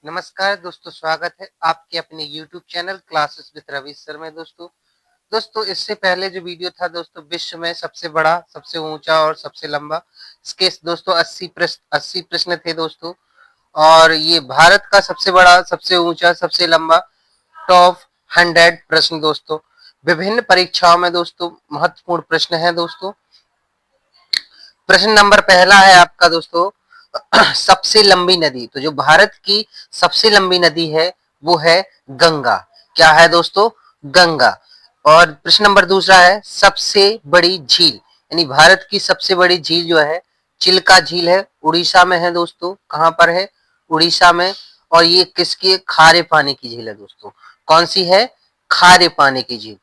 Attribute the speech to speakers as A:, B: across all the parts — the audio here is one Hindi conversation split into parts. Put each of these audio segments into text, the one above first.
A: नमस्कार दोस्तों, स्वागत है आपके अपने YouTube channel classes with Ravi sir में। दोस्तों इससे पहले जो वीडियो था दोस्तों, विश्व में सबसे बड़ा, सबसे ऊंचा और सबसे लंबा, इसके दोस्तों 80 प्रश्न थे दोस्तों। और ये भारत का सबसे बड़ा, सबसे ऊंचा, सबसे लंबा टॉप 100 प्रश्न दोस्तों। विभिन्न परीक्षाओं में दोस्तों महत्वपूर्ण प्रश्न है दोस्तों। प्रश्न नंबर पहला है आपका दोस्तों, सबसे लंबी नदी। तो जो भारत की सबसे लंबी नदी है वो है गंगा। क्या है दोस्तों? गंगा। और प्रश्न नंबर दूसरा है, सबसे बड़ी झील, यानी भारत की सबसे बड़ी झील जो है चिल्का झील है, उड़ीसा में है दोस्तों। कहां पर है? उड़ीसा में। और ये किसकी? खारे पानी की झील है दोस्तों। कौन सी है? खारे पानी की झील।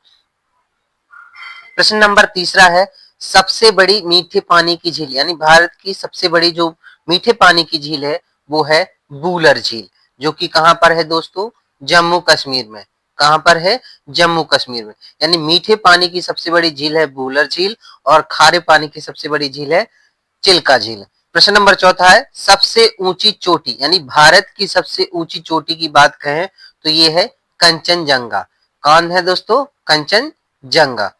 A: प्रश्न नंबर तीसरा है, सबसे बड़ी मीठे पानी की झील, यानी भारत की सबसे बड़ी जो मीठे पानी की झील है वो है बूलर झील, जो कि कहां पर है दोस्तों? जम्मू कश्मीर में। कहां पर है? जम्मू कश्मीर में। यानी मीठे पानी की सबसे बड़ी झील है बूलर झील और खारे पानी की सबसे बड़ी झील है चिल्का झील। प्रश्न नंबर चौथा है, सबसे ऊंची चोटी, यानी भारत की सबसे ऊंची चोटी की बात कहें तो ये है कंचनजंगा। कौन है दोस्तों? कंचनजंगा।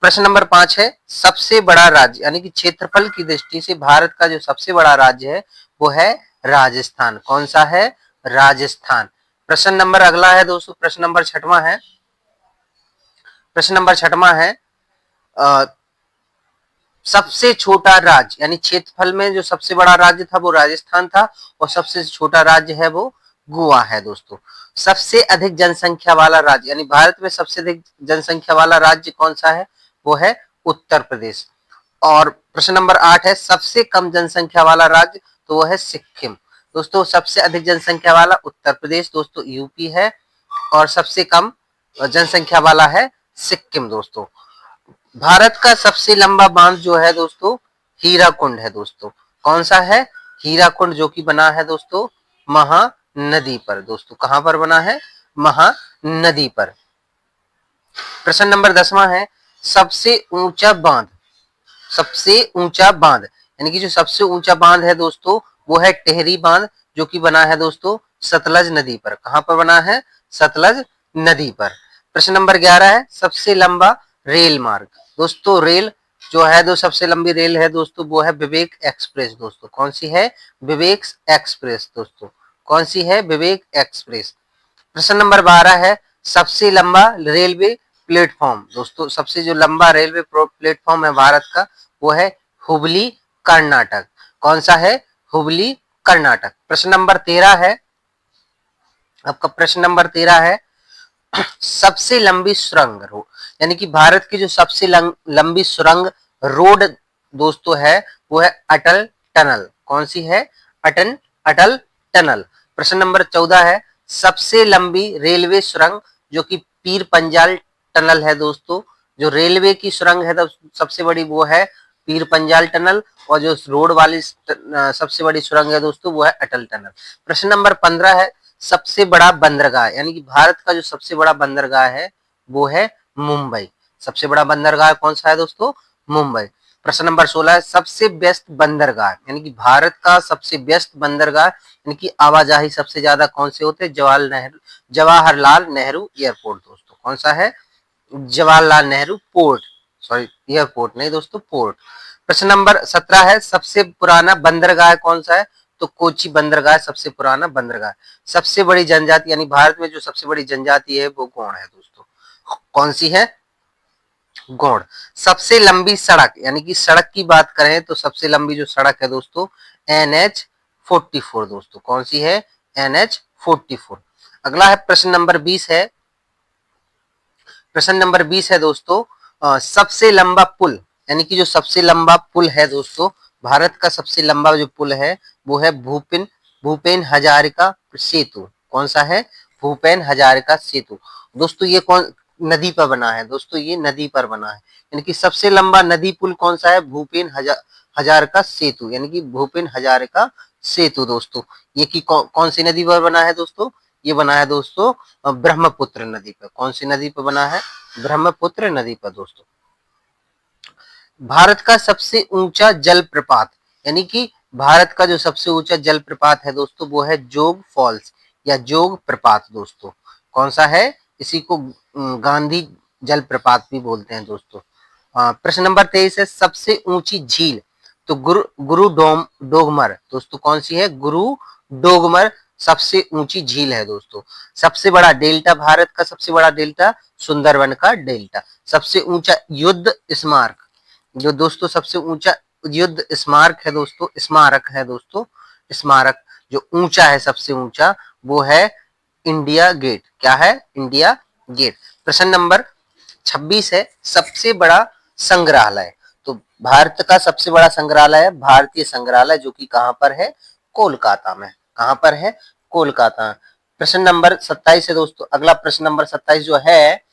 A: प्रश्न नंबर 5 है, सबसे बड़ा राज्य, यानी कि क्षेत्रफल की दृष्टि से भारत का जो सबसे बड़ा राज्य है वो है राजस्थान। कौन सा है? राजस्थान। प्रश्न नंबर अगला है दोस्तों, प्रश्न नंबर छठवां है। प्रश्न नंबर छठवां है, अ, सबसे छोटा राज्य, यानी क्षेत्रफल में जो सबसे बड़ा राज्य था वो राजस्थान था और सबसे छोटा राज्य है वो गोवा है दोस्तों। सबसे अधिक जनसंख्या वाला राज्य, यानी भारत में सबसे अधिक जनसंख्या वाला राज्य कौन सा है? वो है उत्तर प्रदेश। और प्रश्न नंबर 8 है, सबसे कम जनसंख्या वाला राज्य, तो वो है सिक्किम दोस्तों। सबसे अधिक जनसंख्या वाला उत्तर प्रदेश दोस्तों, यूपी है। और सबसे कम जनसंख्या वाला है सिक्किम दोस्तों। भारत का सबसे लंबा बांध जो है दोस्तों, हीराकुंड है दोस्तों। कौन सा है? हीराकुंड, जो कि बना है दोस्तों महानदी पर दोस्तों। कहां पर बना है? महानदी पर। प्रश्न नंबर 10वां है, सबसे ऊंचा बांध। सबसे ऊंचा बांध, यानी कि जो सबसे ऊंचा बांध है दोस्तों वो है टेहरी बांध, जो कि बना है दोस्तों सतलज नदी पर। कहां पर बना है? सतलज नदी पर। प्रश्न नंबर 11 है, सबसे लंबा रेल मार्ग। दोस्तों रेल जो है, दो सबसे लंबी रेल है दोस्तों वो है विवेक एक्सप्रेस दोस्तों। कौन सी है? विवेक एक्सप्रेस दोस्तों। कौन सी है? विवेक एक्सप्रेस। प्रश्न नंबर 12 है, सबसे लंबा रेलवे प्लेटफॉर्म। दोस्तों सबसे जो लंबा रेलवे प्लेटफॉर्म है भारत का वो है हुबली कर्नाटक। कौन सा है? हुबली कर्नाटक। प्रश्न नंबर 13 है आपका, प्रश्न नंबर 13 है, सबसे लंबी सुरंग रोड, यानी कि भारत की जो सबसे लंबी सुरंग रोड दोस्तों है वो है अटल टनल। कौन सी है? अटल अटल टनल। प्रश्न नंबर 14 है, सबसे लंबी रेलवे सुरंग, जो कि पीर पंजाल टनल है दोस्तों। जो रेलवे की सुरंग है तो सबसे बड़ी वो है पीर पंजाल टनल, और जो रोड वाली सबसे बड़ी सुरंग है दोस्तों वो है अटल टनल। प्रश्न नंबर 15 है, सबसे बड़ा बंदरगाह, यानी कि भारत का जो सबसे बड़ा बंदरगाह है वो है मुंबई। सबसे बड़ा बंदरगाह कौन सा है दोस्तों? मुंबई। प्रश्न नंबर 16 है, सबसे व्यस्त बंदरगाह, यानी कि भारत का सबसे व्यस्त बंदरगाह, यानी कि आवाजाही सबसे ज्यादा कौन से होते हैं? जवाहरलाल नेहरू एयरपोर्ट दोस्तों। कौन सा है? Jawaharlal Nehru port, sorry airport नहीं दोस्तों, पोर्ट। प्रश्न नंबर 17 है, सबसे पुराना बंदरगाह कौन सा है? तो कोची बंदरगाह सबसे पुराना बंदरगाह। सबसे बड़ी जनजाति, यानी भारत में जो सबसे बड़ी जनजाति है वो गौड़ है दोस्तों। कौन सी है? गौड़। सबसे लंबी सड़क, यानी कि सड़क की बात करें तो सबसे लंबी जो सड़क है दोस्तों NH 44 दोस्तों। कौन सी है? NH 44। अगला है प्रश्न नंबर 20 है। प्रश्न नंबर 20 है दोस्तों, सबसे लंबा पुल, यानी कि जो सबसे लंबा पुल है दोस्तों, भारत का सबसे लंबा जो पुल है वो है भूपेन भूपेन हजारिका सेतु। कौन सा है? भूपेन हजारिका सेतु दोस्तों। ये कौन नदी पर बना है दोस्तों? ये नदी पर बना है, यानी कि सबसे लंबा नदी पुल कौन सा है? भूपेन हजारिका सेतु, यानी कि भूपेन हजारिका सेतु दोस्तों। ये की कौन सी नदी पर बना है दोस्तों? ये बना है दोस्तों ब्रह्मपुत्र नदी पर। कौन सी नदी पर बना है? ब्रह्मपुत्र नदी पर दोस्तों। भारत का सबसे ऊंचा जलप्रपात, यानी कि भारत का जो सबसे ऊंचा जलप्रपात है दोस्तों वो है जोग फॉल्स। या जोग प्रपात दोस्तों। कौन सा है? इसी को गांधी जल प्रपात भी बोलते हैं दोस्तों। प्रश्न नंबर 23 है सबसे ऊंची झील। तो गुरु डोगमर दोस्तों कौन सी है? गुरु डोगमर सबसे ऊंची झील है दोस्तों। सबसे बड़ा डेल्टा, भारत का सबसे बड़ा डेल्टा सुंदरवन का डेल्टा। सबसे ऊंचा युद्ध स्मारक, जो दोस्तों सबसे ऊंचा युद्ध स्मारक है दोस्तों, स्मारक है दोस्तों, स्मारक जो ऊंचा है सबसे ऊंचा वो है इंडिया गेट। क्या है? India gate. प्रश्न नंबर 26 है सबसे बड़ा संग्रहालय। तो भारत का सबसे बड़ा संग्रहालय है भारतीय संग्रहालय, जो कि कहां पर है? कोलकाता में। कहां पर है? कोलकाता। प्रश्न नंबर 27 है दोस्तों। अगला प्रश्न नंबर 27 जो है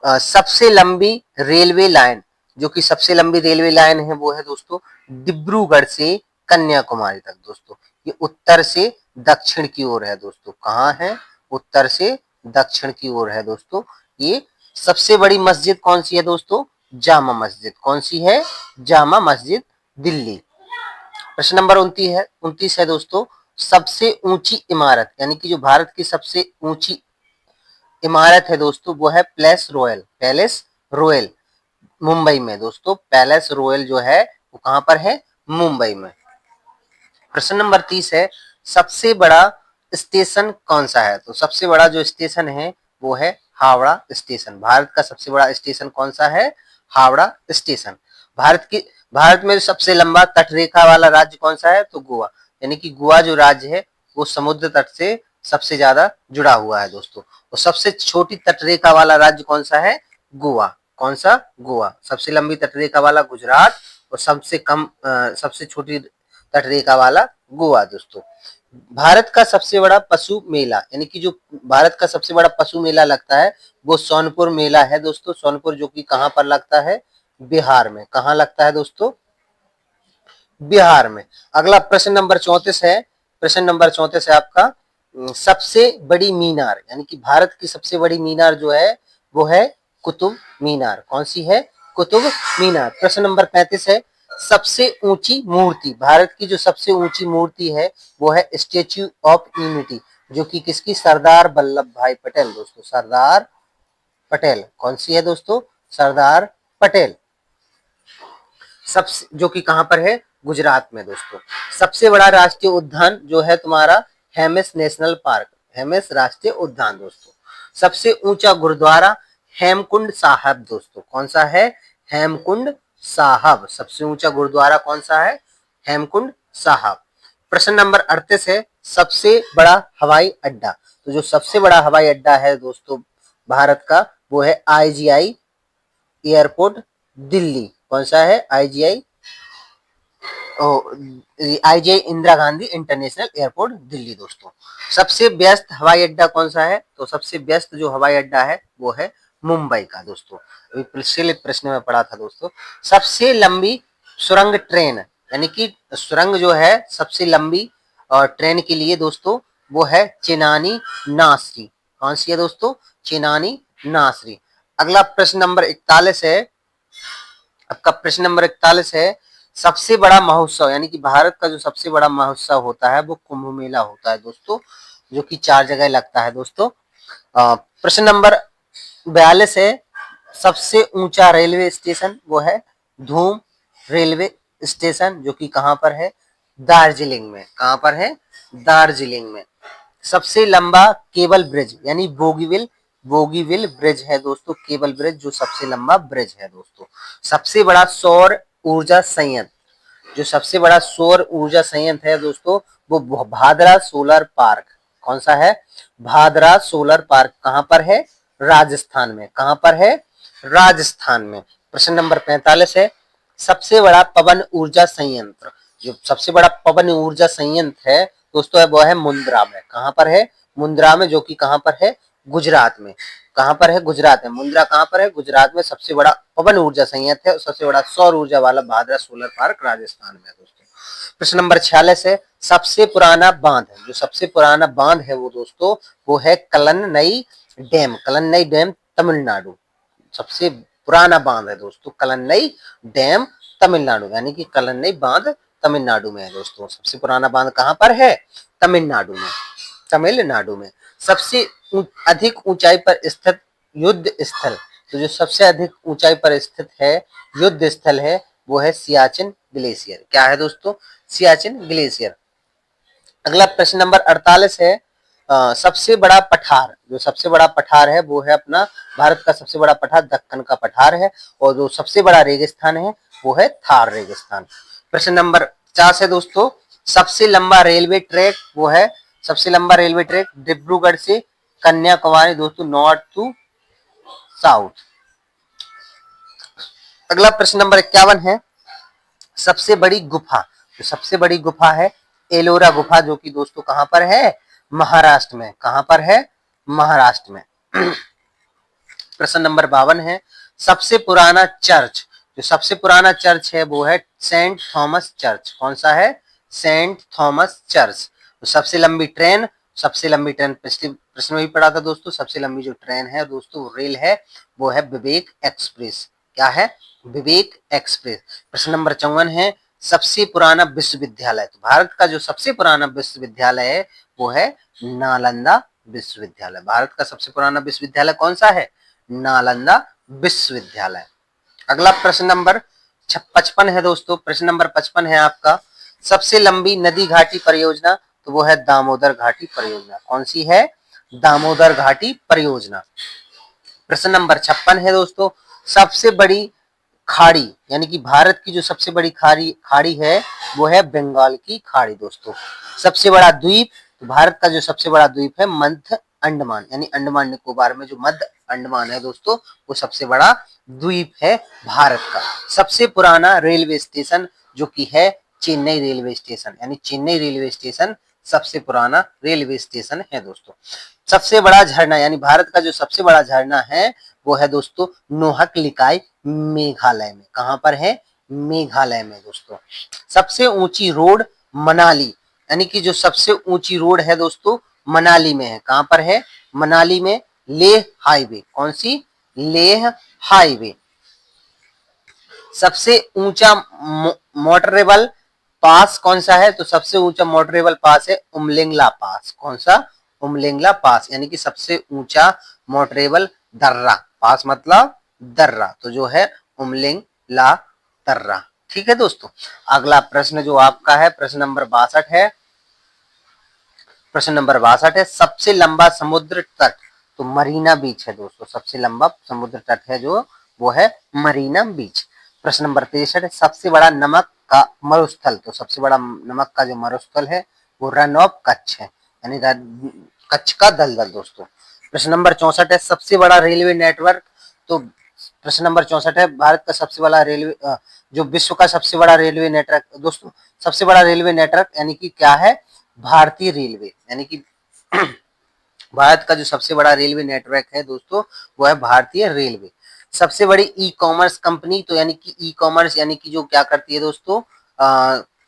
A: सबसे लंबी रेलवे लाइन, जो कि सबसे लंबी रेलवे लाइन है वो है दोस्तों डिब्रूगढ़ से कन्याकुमारी तक दोस्तों। ये उत्तर से दक्षिण की ओर है दोस्तों। कहाँ है? उत्तर से दक्षिण की ओर है दोस्तों। ये सबसे बड़ी मस्जिद कौन सी है दोस्तों? जामा मस्जिद। कौन सी है? जामा मस्जिद, दिल्ली। प्रश्न नंबर 29 है दोस्तों सबसे ऊंची इमारत, यानी कि जो भारत की सबसे ऊंची इमारत है दोस्तों वो है पैलेस रॉयल मुंबई में दोस्तों। पैलेस रॉयल जो है वो कहां पर है? मुंबई में। प्रश्न नंबर 30 है सबसे बड़ा स्टेशन कौन सा है? तो सबसे बड़ा जो स्टेशन है वो है हावड़ा स्टेशन। भारत का सबसे बड़ा स्टेशन कौन सा है? हावड़ा स्टेशन। भारत में सबसे लंबा तटरेखा वाला राज्य कौन सा है? तो गोवा, यानी कि गोवा जो राज्य है वो समुद्र तट से सबसे ज्यादा जुड़ा हुआ है दोस्तों। और सबसे छोटी तटरेखा वाला राज्य कौन सा है? गोवा। कौन सा? गोवा। सबसे लंबी तटरेखा वाला गुजरात और सबसे छोटी तटरेखा वाला गोवा दोस्तों। भारत का सबसे बड़ा पशु मेला, यानी कि जो भारत का सबसे बड़ा पशु मेला लगता है वो सोनपुर मेला है दोस्तों। सोनपुर जो कि कहां पर लगता है? बिहार में। कहां लगता है दोस्तों? बिहार में। अगला प्रश्न नंबर 34 है। प्रश्न नंबर 34 है आपका सबसे बड़ी मीनार, यानी कि भारत की सबसे बड़ी मीनार जो है वो है कुतुब मीनार। कौन सी है? कुतुब मीनार। प्रश्न नंबर 35 है सबसे ऊंची मूर्ति, भारत की जो सबसे ऊंची मूर्ति है वो है स्टेच्यू ऑफ यूनिटी, जो कि किसकी? सरदार वल्लभ भाई पटेल दोस्तों। सरदार पटेल। कौन सी है दोस्तों? सरदार पटेल। सबसे जो कि कहां पर है? गुजरात में दोस्तों। सबसे बड़ा राष्ट्रीय उद्यान जो है तुम्हारा हेमिस नेशनल पार्क, हेमिस राष्ट्रीय उद्यान दोस्तों। सबसे ऊंचा गुरुद्वारा हेमकुंड साहब दोस्तों। कौन सा है? हेमकुंड साहब। सबसे ऊंचा गुरुद्वारा कौन सा है? हेमकुंड साहब। प्रश्न नंबर 38 है सबसे बड़ा हवाई अड्डा। तो जो सबसे बड़ा हवाई अड्डा है दोस्तों भारत का वो है आईजीआई एयरपोर्ट दिल्ली। कौन सा है? IGI Indira Gandhi international airport Delhi दोस्तों। सबसे व्यस्त हवाई अड्डा कौन सा है? तो सबसे व्यस्त जो हवाई अड्डा है वो है मुंबई का दोस्तों। अभी पिछले प्रश्न में पढ़ा था दोस्तों। सबसे लंबी सुरंग ट्रेन, यानी कि सुरंग जो है सबसे लंबी और ट्रेन के लिए दोस्तों वो है चेनानी नासरी। कौन सी है दोस्तों? चेनानी नासरी। अगला प्रश्न नंबर 41 है। आपका प्रश्न नंबर 41 है सबसे बड़ा महोत्सव, यानी कि भारत का जो सबसे बड़ा महोत्सव होता है वो कुंभ मेला होता है दोस्तों, जो कि 4 जगह लगता है दोस्तों। प्रश्न नंबर 42 है सबसे ऊंचा रेलवे स्टेशन वो है धूम रेलवे स्टेशन, जो कि कहां पर है? दार्जिलिंग में। कहां पर है? दार्जिलिंग में। सबसे लंबा केबल ब्रिज, यानी बोगीविल ब्रिज है दोस्तों। केबल ब्रिज जो सबसे लंबा ब्रिज है दोस्तों। सबसे बड़ा सौर ऊर्जा संयंत्र, जो सबसे बड़ा सौर ऊर्जा संयंत्र है दोस्तों वो भादरा सोलर पार्क। कौन सा है? Bhadra solar park. कहां पर है? राजस्थान में। कहां पर है? राजस्थान में। प्रश्न नंबर 45 है सबसे बड़ा पवन ऊर्जा संयंत्र, जो सबसे बड़ा पवन ऊर्जा संयंत्र है दोस्तों वो है मुंद्रा में। कहां पर है? मुंद्रा में, जो कि कहां पर है? गुजरात में। कहां पर है? गुजरात में। मुंद्रा कहां पर है? गुजरात में। सबसे बड़ा पवन ऊर्जा संयंत्र है और सबसे बड़ा सौर ऊर्जा वाला भादरा सोलर पार्क राजस्थान में दोस्तों। प्रश्न नंबर 46 है सबसे पुराना बांध, जो सबसे पुराना बांध है वो दोस्तों वो है कलन्नई डैम। कलन्नई डैम तमिलनाडु। सबसे पुराना बांध है दोस्तों कलन्नई डैम तमिलनाडु, यानी कि कलन्नई बांध तमिलनाडु में है दोस्तों। सबसे पुराना बांध कहां पर है? तमिलनाडु में। तमिलनाडु में। सबसे अधिक ऊंचाई पर स्थित युद्ध स्थल, तो जो सबसे अधिक ऊंचाई पर स्थित है युद्ध स्थल है वो है सियाचिन ग्लेशियर। क्या है दोस्तों? सियाचिन ग्लेशियर। अगला प्रश्न नंबर 48 है सबसे बड़ा पठार, जो सबसे बड़ा पठार है वो है अपना भारत का सबसे बड़ा पठार दक्कन का पठार है, और जो सबसे बड़ा रेगिस्तान है वो है थार रेगिस्तान। प्रश्न नंबर 50 है दोस्तों सबसे लंबा रेलवे ट्रैक वो है, सबसे लंबा रेलवे ट्रैक डिब्रूगढ़ से कन्याकुमारी दोस्तों, नॉर्थ टू साउथ। अगला प्रश्न नंबर 51 है सबसे बड़ी गुफा, तो सबसे बड़ी गुफा है एलोरा गुफा, जो कि दोस्तों कहां पर है? महाराष्ट्र में। कहां पर है? महाराष्ट्र में। प्रश्न नंबर 52 है सबसे पुराना चर्च, जो सबसे पुराना चर्च है वो है सेंट थॉमस चर्च। कौन सा है? Saint Thomas church. तो सबसे लंबी ट्रेन, सबसे लंबी ट्रेन पिछले प्रश्न में भी पढ़ा था दोस्तों, सबसे लंबी जो ट्रेन है दोस्तों रेल है वो है विवेक एक्सप्रेस। क्या है? विवेक एक्सप्रेस। प्रश्न नंबर 54 है सबसे पुराना विश्वविद्यालय, तो भारत का जो सबसे पुराना विश्वविद्यालय है वो है नालंदा विश्वविद्यालय। भारत का सबसे पुराना विश्वविद्यालय कौन सा है? नालंदा विश्वविद्यालय। अगला प्रश्न नंबर 55 है दोस्तों, प्रश्न नंबर 55 है आपका सबसे लंबी नदी घाटी परियोजना, तो वो है दामोदर घाटी परियोजना। कौन सी है? दामोदर घाटी परियोजना। प्रश्न नंबर 56 है दोस्तों सबसे बड़ी खाड़ी, यानी कि भारत की जो सबसे बड़ी खाड़ी है वो है बंगाल की खाड़ी दोस्तों। सबसे बड़ा द्वीप, तो भारत का जो सबसे बड़ा द्वीप है मध्य अंडमान, यानी अंडमान निकोबार में जो मध्य अंडमान है दोस्तों वो सबसे बड़ा द्वीप है भारत का। सबसे पुराना रेलवे स्टेशन जो कि है चेन्नई रेलवे स्टेशन, यानी चेन्नई रेलवे स्टेशन सबसे पुराना रेलवे स्टेशन है दोस्तों। सबसे बड़ा झरना, यानी भारत का जो सबसे बड़ा झरना है वो है दोस्तों नोहक लिकाय मेघालय में। कहां पर है? मेघालय में दोस्तों। सबसे ऊंची रोड मनाली, यानी कि जो सबसे ऊंची रोड है दोस्तों मनाली में है। कहां पर है? मनाली में लेह हाईवे। कौन सी? लेह हाईवे। सबसे ऊंचा मोटरेबल पास कौन सा है? तो सबसे ऊंचा मोटरेबल पास है उमलिंगला पास। कौन सा? उमलिंगला पास, यानी कि सबसे ऊंचा मोटरेबल दर्रा, पास मतलब दर्रा, तो जो है उमलिंगला दर्रा। ठीक है दोस्तों। अगला प्रश्न जो आपका है प्रश्न नंबर 62 है, प्रश्न नंबर 62 है सबसे लंबा समुद्र तट, तो मरीना बीच है दोस्तों। सबसे लंबा समुद्र तट है जो वो है मरीना बीच। प्रश्न नंबर 63 है सबसे बड़ा नमक का मरुस्थल, तो सबसे बड़ा नमक का जो मरुस्थल है वो रन ऑफ कच्छ है, यानी कच्छ का दलदल दोस्तों। प्रश्न नंबर 64 है सबसे बड़ा रेलवे नेटवर्क, तो प्रश्न नंबर 64 है भारत का सबसे बड़ा रेलवे जो विश्व का सबसे बड़ा रेलवे नेटवर्क दोस्तों, सबसे बड़ा रेलवे नेटवर्क यानी कि क्या है? भारतीय रेलवे, यानी कि भारत का जो सबसे बड़ा रेलवे नेटवर्क है दोस्तों वो है भारतीय रेलवे। सबसे बड़ी ई कॉमर्स कंपनी, तो यानी कि ई कॉमर्स यानी कि जो क्या करती है दोस्तों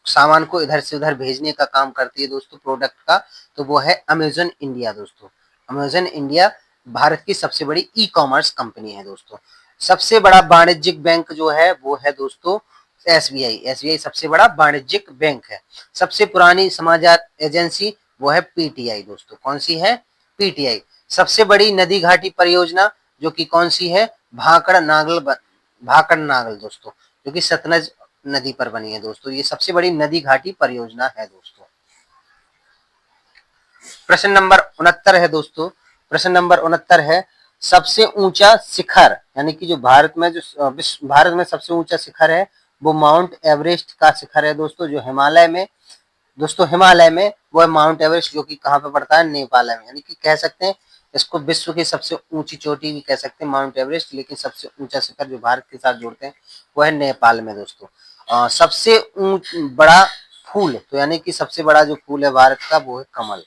A: सामान को इधर से उधर भेजने का काम करती है दोस्तों प्रोडक्ट का, तो वो है अमेजन इंडिया दोस्तों। अमेजन इंडिया भारत की सबसे बड़ी ई कॉमर्स कंपनी है दोस्तों। सबसे बड़ा वाणिज्यिक बैंक जो है वो है दोस्तों एसबीआई। एसबीआई सबसे बड़ा वाणिज्यिक बैंक है। सबसे पुरानी समाचार एजेंसी वो है पीटीआई दोस्तों। कौन सी है? पीटीआई। सबसे बड़ी नदी घाटी परियोजना जो कि कौन सी है? भाकड़ नागल दोस्तों, जो कि सतलज नदी पर बनी है दोस्तों। ये सबसे बड़ी नदी घाटी परियोजना है दोस्तों। प्रश्न नंबर 69 है दोस्तों, प्रश्न नंबर 69 है सबसे ऊंचा शिखर, यानी कि जो भारत में जो भारत में सबसे ऊंचा शिखर है वो माउंट एवरेस्ट का शिखर है दोस्तों, जो हिमालय में दोस्तों हिमालय में वो है माउंट एवरेस्ट, जो कि कहाँ पे पड़ता है? नेपाल में। यानी कि कह सकते हैं इसको विश्व की सबसे ऊंची चोटी भी कह सकते हैं माउंट एवरेस्ट, लेकिन सबसे ऊंचा शिखर जो भारत के साथ जोड़ते हैं वो है नेपाल में दोस्तों। सबसे बड़ा फूल, तो यानी कि सबसे बड़ा जो फूल है भारत का वो है कमल।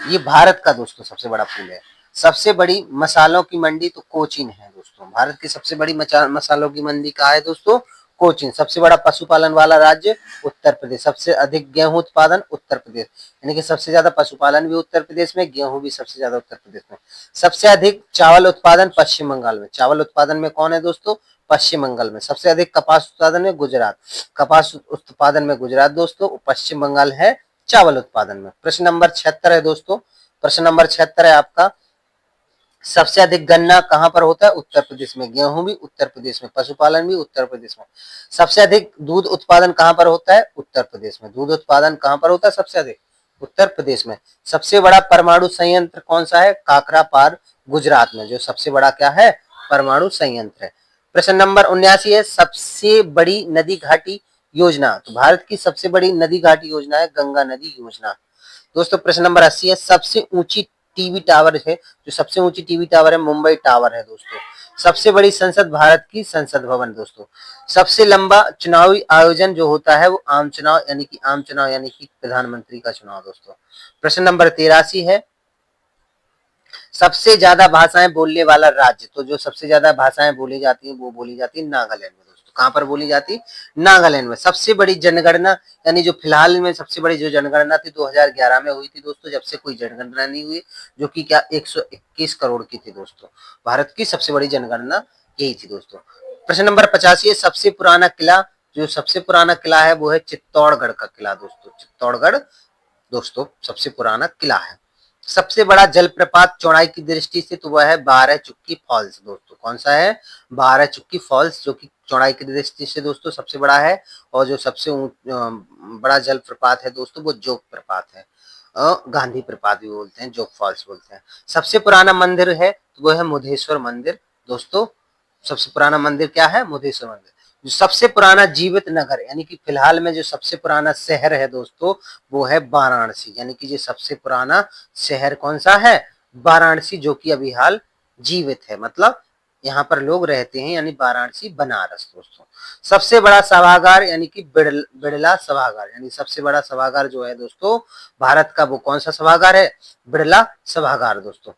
A: ये भारत का दोस्तों सबसे बड़ा फूल है। सबसे बड़ी मसालों की मंडी तो कोचीन है दोस्तों। भारत की सबसे बड़ी मसालों की मंडी कहाँ है दोस्तों? कोचीन। सबसे बड़ा पशुपालन वाला राज्य उत्तर प्रदेश। सबसे अधिक गेहूं उत्पादन उत्तर प्रदेश, यानी कि सबसे ज्यादा पशुपालन भी उत्तर प्रदेश में, गेहूं भी सबसे ज्यादा उत्तर प्रदेश में। सबसे अधिक चावल उत्पादन पश्चिम बंगाल में। चावल उत्पादन में कौन है दोस्तों? पश्चिम बंगाल में। सबसे अधिक कपास उत्पादन में गुजरात। कपास उत्पादन में गुजरात दोस्तों। पश्चिम बंगाल है चावल उत्पादन में। प्रश्न नंबर 76 है दोस्तों, प्रश्न नंबर 76 है आपका, सबसे अधिक गन्ना कहां पर होता है? उत्तर प्रदेश में। गेहूं भी उत्तर प्रदेश में, पशुपालन भी उत्तर प्रदेश में। सबसे अधिक दूध उत्पादन कहां पर होता है? उत्तर प्रदेश में। दूध उत्पादन कहां पर होता है सबसे अधिक? उत्तर प्रदेश में। सबसे बड़ा परमाणु संयंत्र कौन सा है? काकरापार, गुजरात में, जो सबसे बड़ा क्या है? परमाणु संयंत्र है। प्रश्न नंबर 79 है, सबसे बड़ी नदी घाटी योजना। तो भारत की सबसे बड़ी नदी घाटी योजना है गंगा नदी योजना। दोस्तों प्रश्न नंबर 80 है, सबसे ऊंची टीवी टावर है, जो सबसे ऊंची टीवी टावर है मुंबई टावर है दोस्तों। सबसे बड़ी संसद भारत की संसद भवन दोस्तों। सबसे लंबा चुनावी आयोजन जो होता है वो आम चुनाव यानी कि प्रधानमंत्री का चुनाव दोस्तों। प्रश्न नंबर 83 है, सबसे ज्यादा भाषाएं बोलने वाला राज्य। तो जो सबसे ज्यादा भाषाएं बोली जाती है वो बोली जाती है नागालैंड में दोस्तों। कहां पर बोली जाती है? नागालैंड में। सबसे बड़ी जनगणना, यानी जो फिलहाल में सबसे बड़ी जो जनगणना थी 2011 में हुई थी दोस्तों, जब से कोई जनगणना नहीं हुई, जो कि क्या 121 करोड़ की थी दोस्तों। भारत की सबसे बड़ी जनगणना यही थी दोस्तों। प्रश्न नंबर 85 है, सबसे पुराना किला। जो सबसे पुराना किला है वो है चित्तौड़गढ़ का किला दोस्तों। चित्तौड़गढ़ दोस्तों सबसे पुराना किला है। सबसे बड़ा जलप्रपात चौड़ाई की दृष्टि से तो वह है बारह चुक्की फॉल्स दोस्तों। कौन सा है? बारह चुक्की फॉल्स, जो कि चौड़ाई की दृष्टि से दोस्तों सबसे बड़ा है। और जो सबसे बड़ा जलप्रपात है दोस्तों वो जोग प्रपात है। गांधी प्रपात भी बोलते हैं, जोग फॉल्स बोलते हैं। सबसे पुराना मंदिर है तो वो है मुधेश्वर मंदिर दोस्तों। सबसे पुराना मंदिर क्या है? मुधेश्वर मंदिर। जो सबसे पुराना जीवित नगर, यानी कि फिलहाल में जो सबसे पुराना शहर है दोस्तों वो है वाराणसी। यानी कि जो सबसे पुराना शहर कौन सा है? वाराणसी, जो कि अभी हाल जीवित है, मतलब यहाँ पर लोग रहते हैं, यानी वाराणसी बनारस दोस्तों। सबसे बड़ा सभागार यानी कि बिड़ला सभागार, यानी सबसे बड़ा सभागार जो है दोस्तों भारत का वो कौन सा सभागार है? बिड़ला सभागार दोस्तों।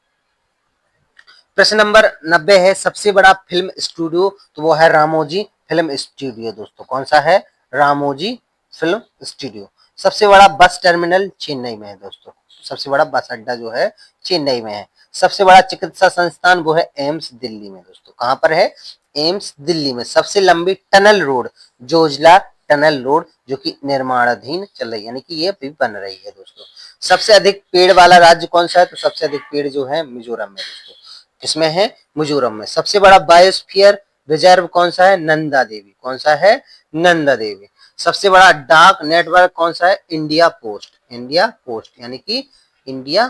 A: प्रश्न नंबर 90 है, सबसे बड़ा फिल्म स्टूडियो। तो वो है रामोजी फिल्म स्टूडियो दोस्तों। कौन सा है? Ramoji film studio. सबसे बड़ा बस टर्मिनल चेन्नई में है दोस्तों। सबसे बड़ा बस अड्डा जो है चेन्नई में है। सबसे बड़ा चिकित्सा संस्थान वो है एम्स दिल्ली में दोस्तों। कहां पर है? एम्स दिल्ली में। सबसे लंबी tunnel road Zoji La tunnel road, जो कि निर्माणाधीन चल रही है, यानी कि ये अभी बन रही है दोस्तों। सबसे अधिक पेड़ वाला राज्य कौन सा है? तो सबसे अधिक पेड़ जो है मिजोरम में दोस्तों। किसमें है? मिजोरम में। सबसे बड़ा बायोस्फीयर रिजर्व कौन सा है? नंदा देवी। कौन सा है? नंदा देवी। सबसे बड़ा डाक नेटवर्क कौन सा है? India post. इंडिया पोस्ट, यानी कि इंडिया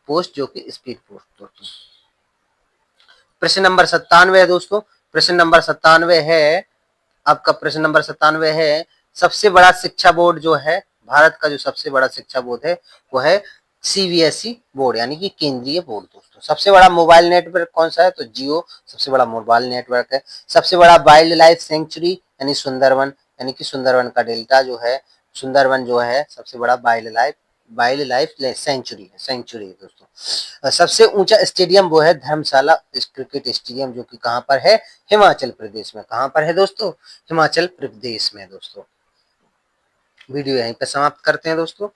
A: पोस्ट, जो कि स्पीड पोस्ट दोस्तों। प्रश्न नंबर 97 है दोस्तों। प्रश्न नंबर 97 है आपका, प्रश्न नंबर 97 है, सबसे बड़ा शिक्षा बोर्ड जो है भारत का, जो सबसे बड़ा शिक्षा बोर्ड है वो है सीबीएसई बोर्ड, यानी कि केंद्रीय बोर्ड दोस्तों। सबसे बड़ा मोबाइल नेटवर्क कौन सा है? तो जियो सबसे बड़ा मोबाइल नेटवर्क है। सबसे बड़ा वाइल्ड लाइफ सेंचुरी यानी सुंदरवन, यानी कि सुंदरवन का डेल्टा जो है, सुंदरवन जो है सबसे बड़ा वाइल्ड लाइफ सेंचुरी है दोस्तों। सबसे ऊंचा स्टेडियम वो है धर्मशाला क्रिकेट स्टेडियम, जो कि कहां पर है? हिमाचल प्रदेश में। कहां पर है दोस्तों? हिमाचल प्रदेश में दोस्तों। वीडियो यहीं पर समाप्त करते हैं दोस्तों।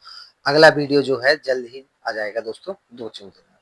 A: अगला वीडियो जो है जल्द ही आ जाएगा दोस्तों, 2-3 दिन में।